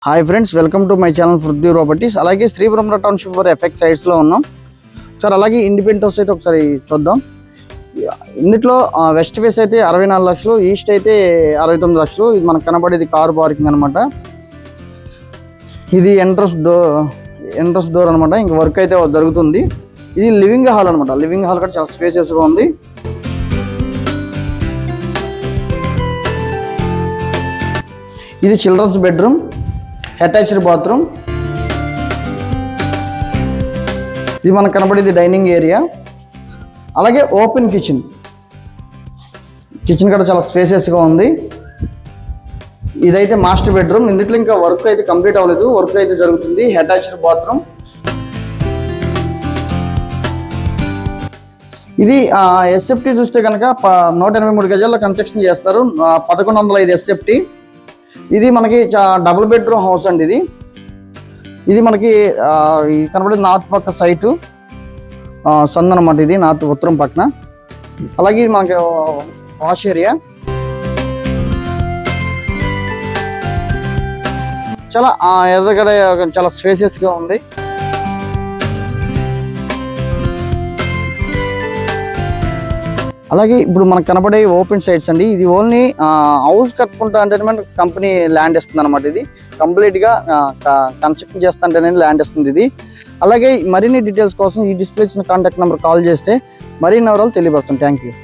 Hi friends, welcome to my channel Prithvi properties. అలాగే Sripuram township for effect సైట్స్లో ఉన్నాం sir. అలాగే independent house అయితే ఒకసారి చూద్దాం. ఇందులో వెస్ట్ ఫేస్ అయితే 64 లక్షలు, ఈస్ట్ అయితే 69 లక్షలు. ఇది మనకు కనబడేది కార్ పార్కింగ్ అనమాట. ఇది ఎంట్రన్స్ డోర్ అనమాట. ఇంక వర్క్ అయితే జరుగుతుంది. ఇది లివింగ్ హాల్ అనమాట. లివింగ్ హాల్ కూడా చాలా స్పేసియస్గా ఉంది. ఇది చిల్డ్రన్స్ బెడ్రూమ్, అటాచ్డ్ బాత్రూమ్. ఇది మనకు కనబడేది డైనింగ్ ఏరియా. అలాగే ఓపెన్ కిచెన్ కూడా చాలా స్పేసియస్గా ఉంది. ఇదైతే మాస్టర్ బెడ్రూమ్. ఇందులో ఇంకా వర్క్ అయితే కంప్లీట్ అవ్వలేదు, వర్క్ అయితే జరుగుతుంది. Attached bathroom. ఇది ఎస్ఎఫ్టీ చూస్తే కనుక 183 గజాల్లో కన్స్ట్రక్షన్ చేస్తారు. 1105 ఎస్ఎఫ్టీ. ఇది మనకి డబుల్ బెడ్రూమ్ హౌస్ అండి. ఇది మనకి కనబడేది నార్త్ పక్క సైటు సంద్ అనమాట. ఇది నార్త్ ఉత్తరం పక్కన. అలాగే ఇది మనకి వాష్ ఏరియా. చాలా ఎదురుగడ చాలా స్పేసియస్గా ఉంది. అలాగే ఇప్పుడు మనకు కనబడే ఓపెన్ సైట్స్ అండి. ఇది ఓన్లీ హౌస్ కట్టుకుంటా అంటేనే కంపెనీ ల్యాండ్ ఇస్తుంది అనమాట. ఇది కంప్లీట్గా కన్స్ట్రక్షన్ చేస్తా అంటేనే ల్యాండ్ ఇస్తుంది ఇది. అలాగే మరిన్ని డీటెయిల్స్ కోసం ఈ డిస్ప్లే ఇచ్చిన కాంటాక్ట్ నెంబర్ కాల్ చేస్తే మరిన్ని వివరాలు తెలియపరుస్తాం. Thank you.